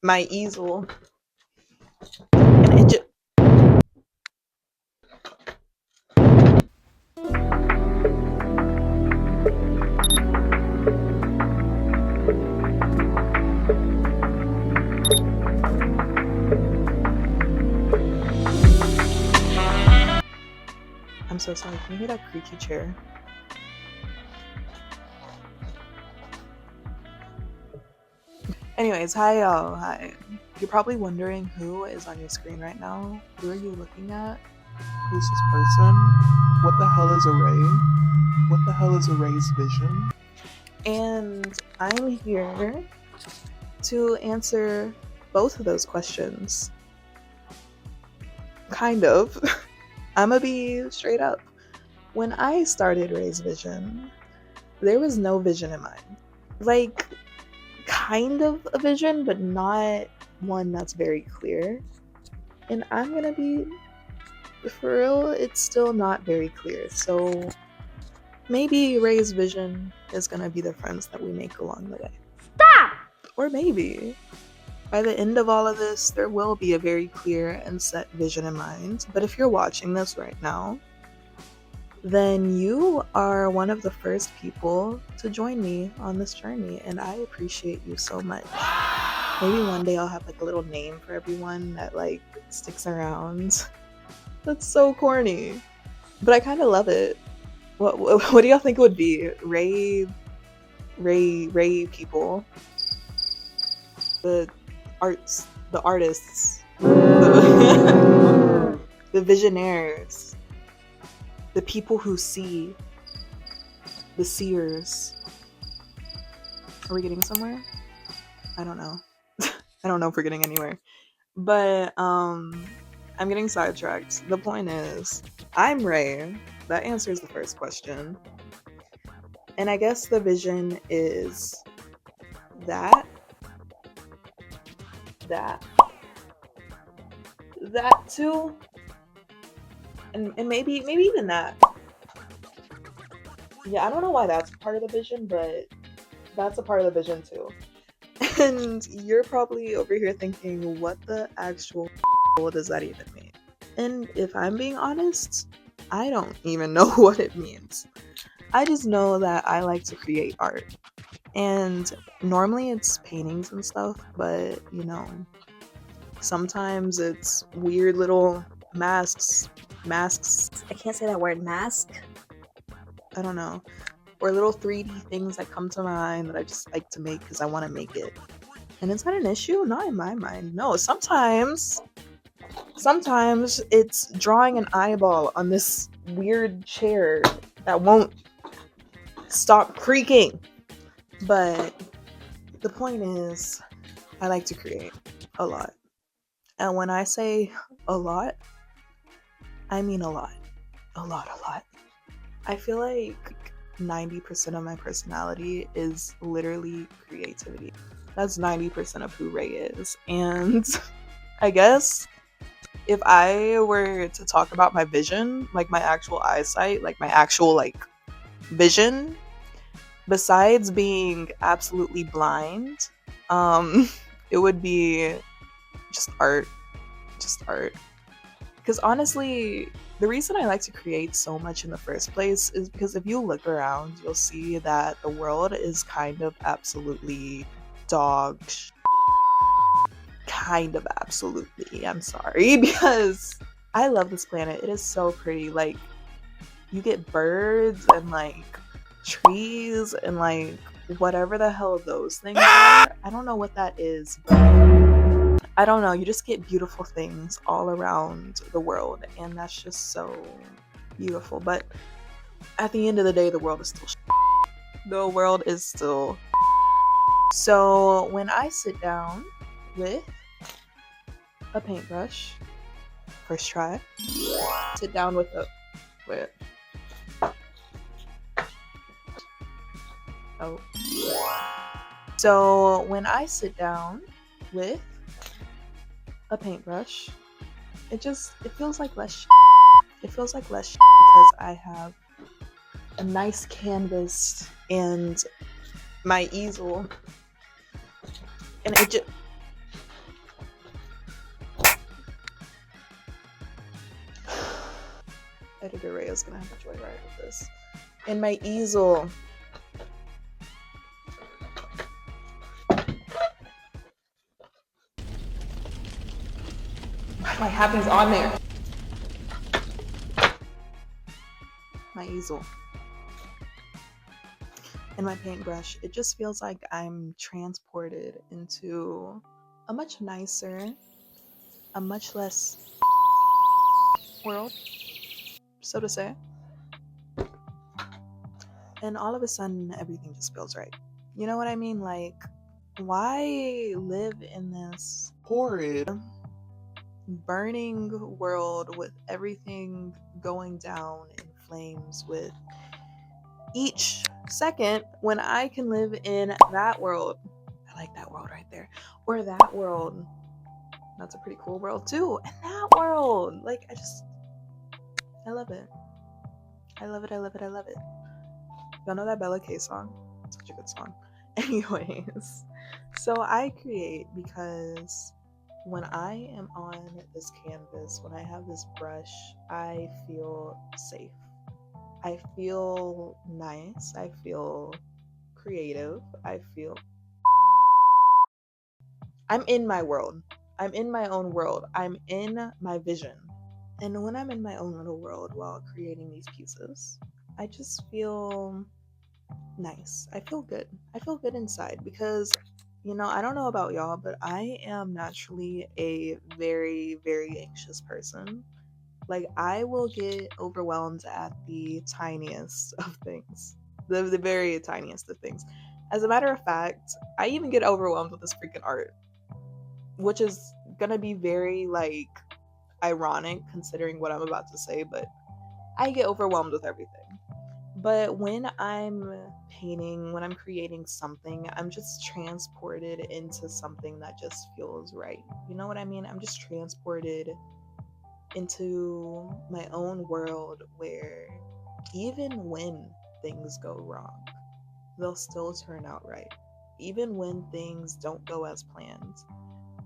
my easel, and it just. I'm so sorry. Can you hear that creaky chair? Anyways, hi y'all. Hi. You're probably wondering who is on your screen right now. Who are you looking at? Who's this person? What the hell is a ray? What the hell is a ray's vision? And I'm here to answer both of those questions. Kind of. I'm gonna be straight up. When I started Ray's Vision, there was no vision in mind. Like, kind of a vision, but not one that's very clear. And I'm gonna be for real, it's still not very clear. So maybe Ray's vision is gonna be the friends that we make along the way. Stop! Or maybe by the end of all of this, there will be a very clear and set vision in mind. But if you're watching this right now, then you are one of the first people to join me on this journey, and I appreciate you so much. Maybe one day I'll have like a little name for everyone that like sticks around. That's so corny, but I kind of love it. What do y'all think it would be? Ray people, the artists, the visionaries, the people who see, the seers. Are we getting somewhere? I don't know. I don't know if we're getting anywhere. But I'm getting sidetracked. The point is, I'm Ray. That answers the first question. And I guess the vision is that too. And maybe even that. Yeah, I don't know why that's part of the vision, but that's a part of the vision too. And you're probably over here thinking, what the actual does that even mean? And if I'm being honest, I don't even know what it means. I just know that I like to create art. And normally it's paintings and stuff, but you know, sometimes it's weird little masks. I can't say that word, mask. I don't know. Or little 3D things that come to mind that I just like to make because I want to make it. And is that an issue? Not in my mind. No, sometimes it's drawing an eyeball on this weird chair that won't stop creaking. But the point is, I like to create a lot. And when I say a lot, I mean a lot. A lot. I feel like 90% of my personality is literally creativity. That's 90% of who Ray is. And I guess if I were to talk about my vision, like my actual eyesight, like my actual like vision, besides being absolutely blind, it would be just art. Because honestly, the reason I like to create so much in the first place is because if you look around, you'll see that the world is kind of absolutely dog sh- kind of absolutely. I'm sorry, because I love this planet. It is so pretty. Like, you get birds and like trees and like whatever the hell those things are. I don't know what that is, but I don't know. You just get beautiful things all around the world, and that's just so beautiful. But at the end of the day, the world is still the world is still. So when I sit down with a paintbrush, first try, sit down with a wait. Oh. So when I sit down with a paintbrush, it feels like less it feels like less because I have a nice canvas and my easel, and Editor Ray is gonna have to joyride with this. And my easel. Why do I have these on there? My easel. And my paintbrush. It just feels like I'm transported into a much nicer, a much less world, so to say. And all of a sudden, everything just feels right. You know what I mean? Like, why live in this Horrid. burning world with everything going down in flames with each second when I can live in that world? I like that world right there. Or that world. That's a pretty cool world too. And that world. Like, I love it. I love it. I love it. I love it. Y'all know that Bella K song? Such a good song. Anyways, so I create because when I am on this canvas, when I have this brush, I feel safe. I feel nice. I feel creative. I feel I'm in my world. I'm in my own world. I'm in my vision. And when I'm in my own little world while creating these pieces, I just feel nice. I feel good. I feel good inside because, I don't know about y'all, but I am naturally a very, very anxious person. Like, I will get overwhelmed at the tiniest of things, the very tiniest of things. As a matter of fact, I even get overwhelmed with this freaking art, which is gonna be very, like, ironic considering what I'm about to say, but I get overwhelmed with everything. But when I'm painting, when I'm creating something, I'm just transported into something that just feels right. You know what I mean? I'm just transported into my own world where even when things go wrong, they'll still turn out right. Even when things don't go as planned,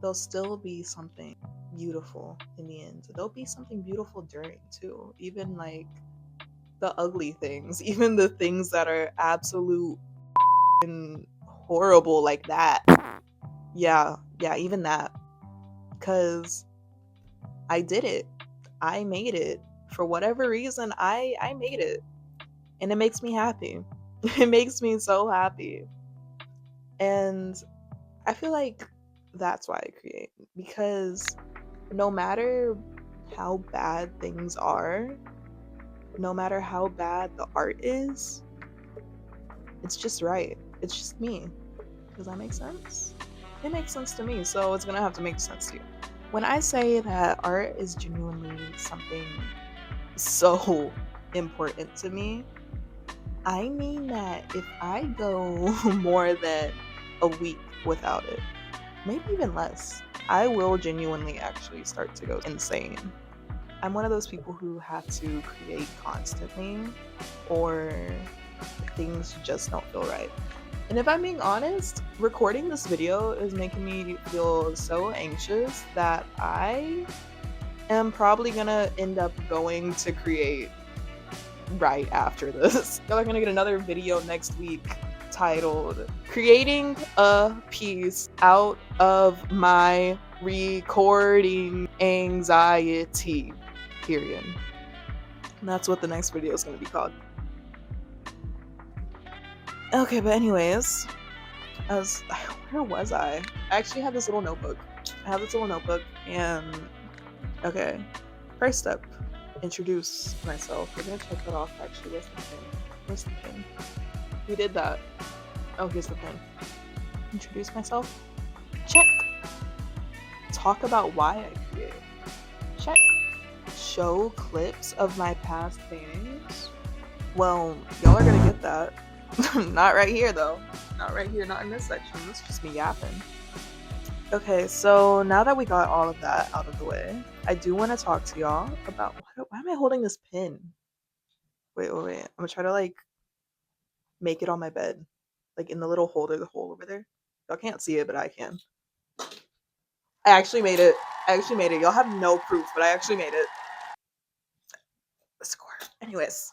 there'll still be something beautiful in the end. There'll be something beautiful during too. Even like the ugly things, even the things that are absolute and horrible like that. Yeah, even that. Cause I did it. I made it. For whatever reason, I made it. And it makes me happy. It makes me so happy. And I feel like that's why I create. Because no matter how bad things are, no matter how bad the art is, it's just right. It's just me. Does that make sense? It makes sense to me, so it's gonna have to make sense to you. When I say that art is genuinely something so important to me, I mean that if I go more than a week without it, maybe even less, I will genuinely actually start to go insane. I'm one of those people who have to create constantly, or things just don't feel right. And if I'm being honest, recording this video is making me feel so anxious that I am probably gonna end up going to create right after this. Y'all are gonna get another video next week titled Creating a Piece Out of My Recording Anxiety, period. And that's what the next video is gonna be called. Okay, but anyways, where was I? I actually have this little notebook. And okay, first step, introduce myself. We're gonna check that off. Actually, where's the pin? We did that. Oh, here's the pin. Introduce myself. Check. Talk about why I create. Check. Show clips of my past paintings. Well, y'all are gonna get that. Not right here though. Not right here, not in this section. This is just me yapping. Okay, so now that we got all of that out of the way, I do want to talk to y'all about why am I holding this pin? Wait. I'm gonna try to like make it on my bed. Like in the little holder, the hole over there. Y'all can't see it, but I can. I actually made it. Y'all have no proof, but I actually made it. Let's go. Anyways,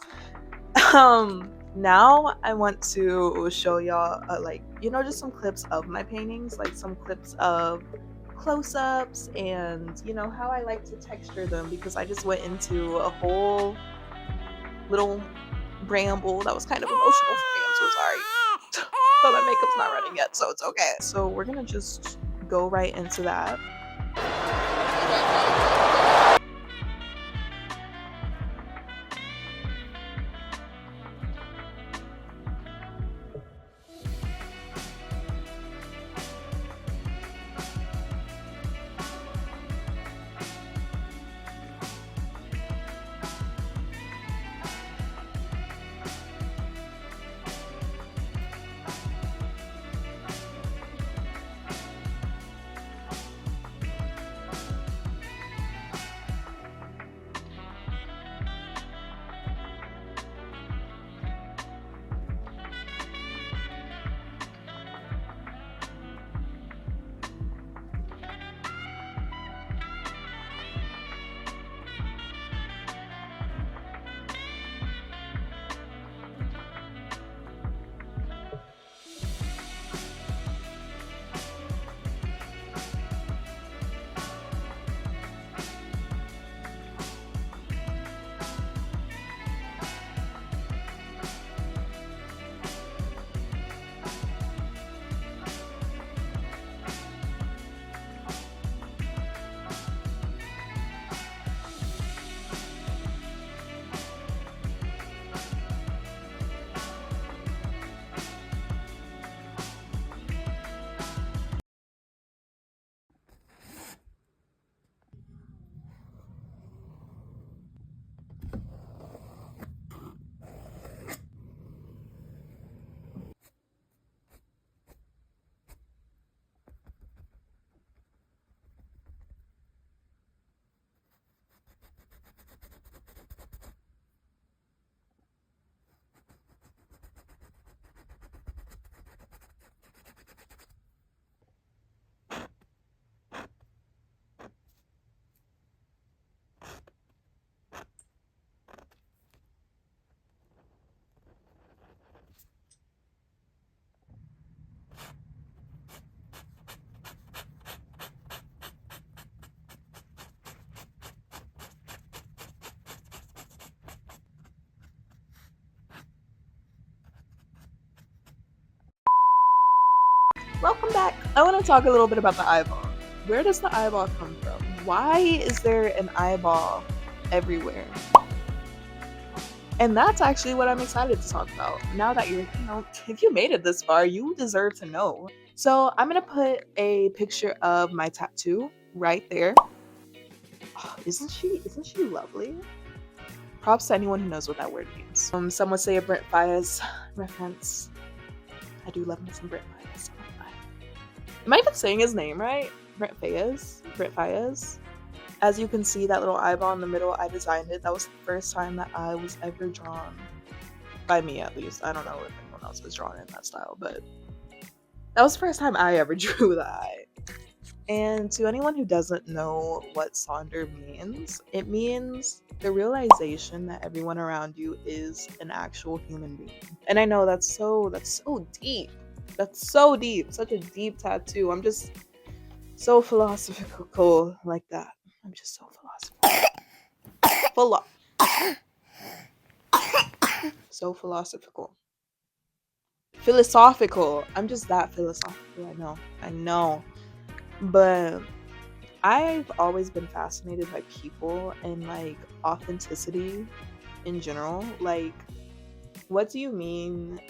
now I want to show y'all like, you know, just some clips of my paintings, like some clips of close-ups and, you know, how I like to texture them, because I just went into a whole little ramble that was kind of emotional for me. I'm so sorry. But my makeup's not running yet, so it's okay. So we're gonna just go right into that. Welcome back. I want to talk a little bit about the eyeball. Where does the eyeball come from? Why is there an eyeball everywhere? And that's actually what I'm excited to talk about. Now that you're, you know, if you made it this far, you deserve to know. So I'm gonna put a picture of my tattoo right there. Oh, isn't she lovely? Props to anyone who knows what that word means. Some would say a Brent Fayez reference. I do love me some Brent Fayez. Am I even saying his name right? Brent Fayez? Brent Fayez? As you can see, that little eyeball in the middle, I designed it. That was the first time that I was ever drawn. By me, at least. I don't know if anyone else was drawn in that style, but that was the first time I ever drew the eye. And to anyone who doesn't know what Sonder means, it means the realization that everyone around you is an actual human being. And I know that's so deep. That's so deep. Such a deep tattoo. I'm just so philosophical like that. I'm just so philosophical. So philosophical. Philosophical. I'm just that philosophical. I know. But I've always been fascinated by people and like authenticity in general. Like, what do you mean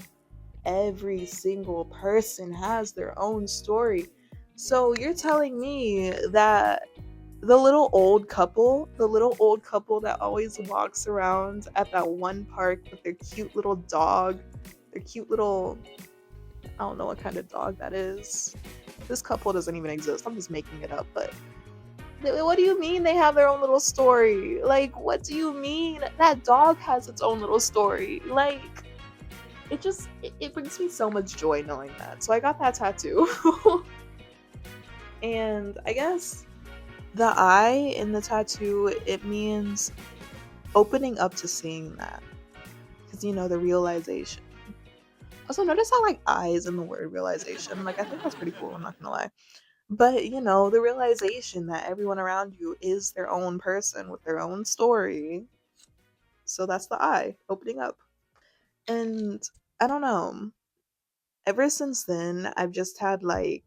every single person has their own story? So you're telling me that the little old couple that always walks around at that one park with their cute little dog, their cute little, I don't know what kind of dog that is. This couple doesn't even exist. I'm just making it up, but what do you mean they have their own little story? Like, what do you mean that dog has its own little story? Like, it brings me so much joy knowing that. So I got that tattoo. And I guess the eye in the tattoo, it means opening up to seeing that, because the realization. Also, notice how like eyes in the word realization, like I think that's pretty cool, I'm not gonna lie. But the realization that everyone around you is their own person with their own story. So that's the eye opening up. And I don't know, ever since then I've just had like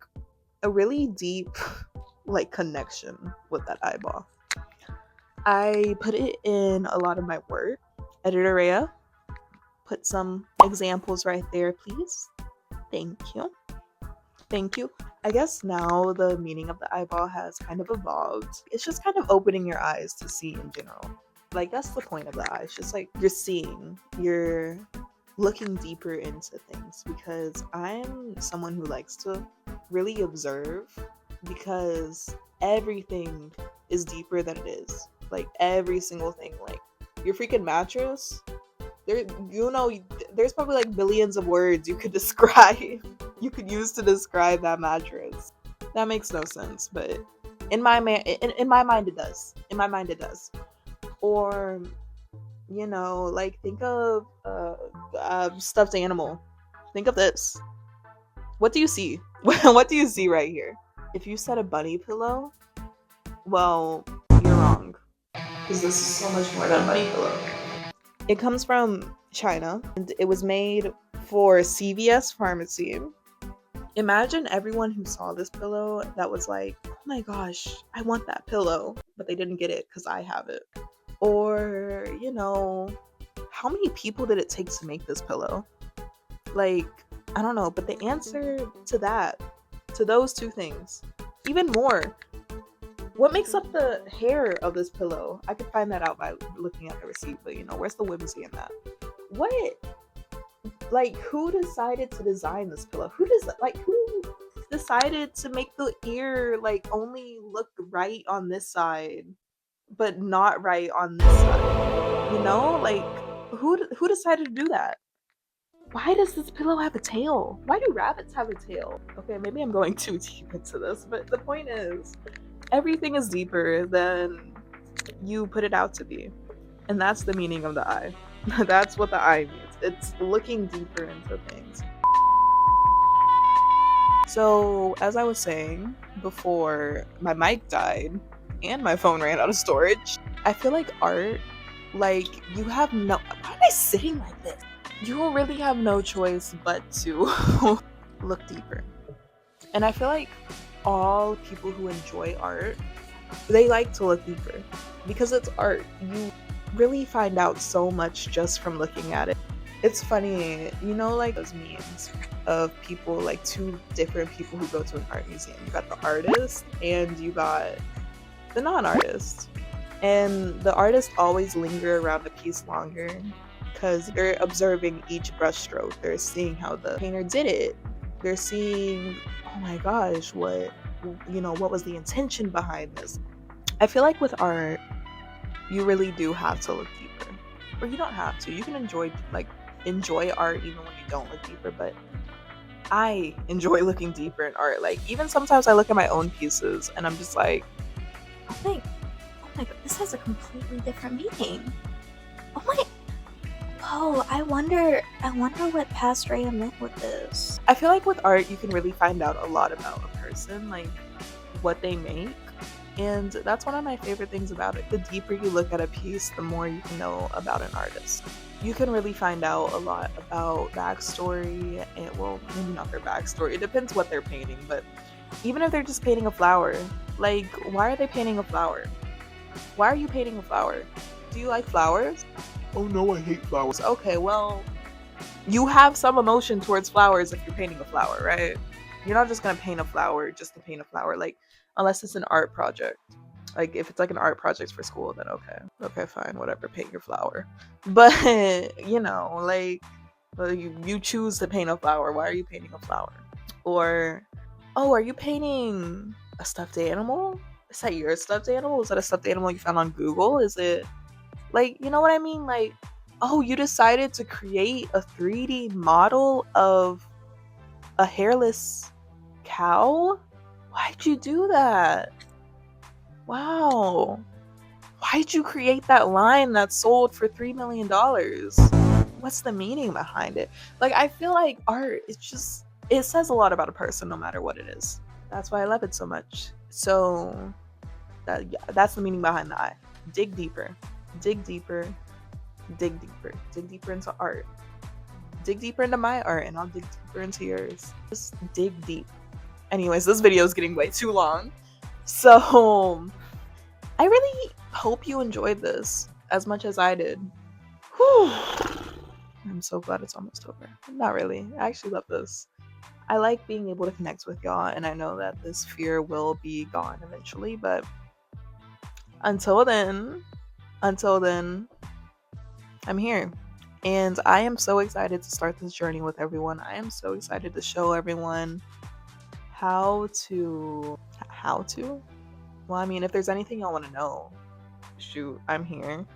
a really deep like connection with that eyeball. I put it in a lot of my work. Editor Rhea, put some examples right there, please. Thank you. Thank you. I guess now the meaning of the eyeball has kind of evolved. It's just kind of opening your eyes to see in general. Like, that's the point of the eye. It's just like you're seeing, you're looking deeper into things, because I'm someone who likes to really observe, because everything is deeper than it is. Like, every single thing. Like, your freaking mattress, there, there's probably like billions of words you could describe, you could use to describe that mattress. That makes no sense, but in my mind it does. In my mind it does. Or like think of stuffed animal. Think of this. What do you see? What do you see right here? If you said a bunny pillow, well, you're wrong, because this is so much more than a bunny pillow. It comes from China, and it was made for CVS Pharmacy. Imagine everyone who saw this pillow that was like, oh my gosh, I want that pillow, but they didn't get it because I have it. Or, how many people did it take to make this pillow? Like, I don't know, but the answer to that, to those two things, even more. What makes up the hair of this pillow? I could find that out by looking at the receipt, but where's the whimsy in that? What? Like, who decided to design this pillow? Who decided to make the ear like only look right on this side, but not right on this side? Like, who decided to do that? Why does this pillow have a tail? Why do rabbits have a tail? Okay, maybe I'm going too deep into this, but the point is, everything is deeper than you put it out to be. And that's the meaning of the eye. That's what the eye means. It's looking deeper into things. So, as I was saying before my mic died and my phone ran out of storage, I feel like art, like, you have no... Why am I sitting like this? You really have no choice but to look deeper. And I feel like all people who enjoy art, they like to look deeper, because it's art. You really find out so much just from looking at it. It's funny, like those memes of people, like two different people who go to an art museum. You got the artist and you got the non-artist. And the artists always linger around a piece longer because they're observing each brushstroke. They're seeing how the painter did it. They're seeing, oh my gosh, what was the intention behind this? I feel like with art, you really do have to look deeper. Or you don't have to. You can enjoy art even when you don't look deeper, but I enjoy looking deeper in art. Like, even sometimes I look at my own pieces and I'm just like, oh my god, this has a completely different meaning. Oh, I wonder what Past Rhea meant with this. I feel like with art, you can really find out a lot about a person, like what they make. And that's one of my favorite things about it. The deeper you look at a piece, the more you can know about an artist. You can really find out a lot about backstory, and well, maybe not their backstory. It depends what they're painting, but even if they're just painting a flower, like, why are they painting a flower? Why are you painting a flower? Do you like flowers? Oh no, I hate flowers. Okay, well, you have some emotion towards flowers if you're painting a flower, right? You're not just gonna paint a flower just to paint a flower, like, unless it's an art project. Like, if it's like an art project for school, then okay, fine, whatever, paint your flower. But like, you choose to paint a flower. Why are you painting a flower? Or, oh, are you painting a stuffed animal? Is that your stuffed animal? Is that a stuffed animal you found on Google? Is it, like, you know what I mean? Like, oh, you decided to create a 3D model of a hairless cow? Why'd you do that? Wow. Why why'd you create that line that sold for $3 million? What's the meaning behind it? Like, I feel like art, it says a lot about a person no matter what it is. That's why I love it so much. So that's the meaning behind the eye. Dig deeper. Dig deeper. Dig deeper. Dig deeper into art. Dig deeper into my art, and I'll dig deeper into yours. Just dig deep. Anyways, this video is getting way too long. So I really hope you enjoyed this as much as I did. Whew. I'm so glad it's almost over. Not really. I actually love this. I like being able to connect with y'all, and I know that this fear will be gone eventually, but until then, I'm here. And I am so excited to start this journey with everyone. I am so excited to show everyone how to. Well, I mean, if there's anything y'all want to know, shoot, I'm here.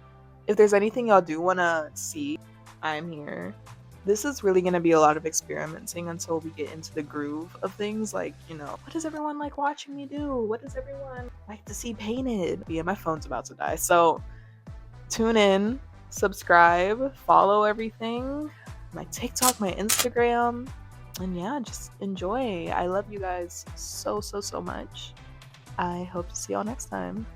If there's anything y'all do want to see, I'm here. This is really going to be a lot of experimenting until we get into the groove of things. Like, you know, what does everyone like watching me do? What does everyone like to see painted? Yeah, my phone's about to die. So tune in, subscribe, follow everything. My TikTok, my Instagram. And yeah, just enjoy. I love you guys so much. I hope to see y'all next time.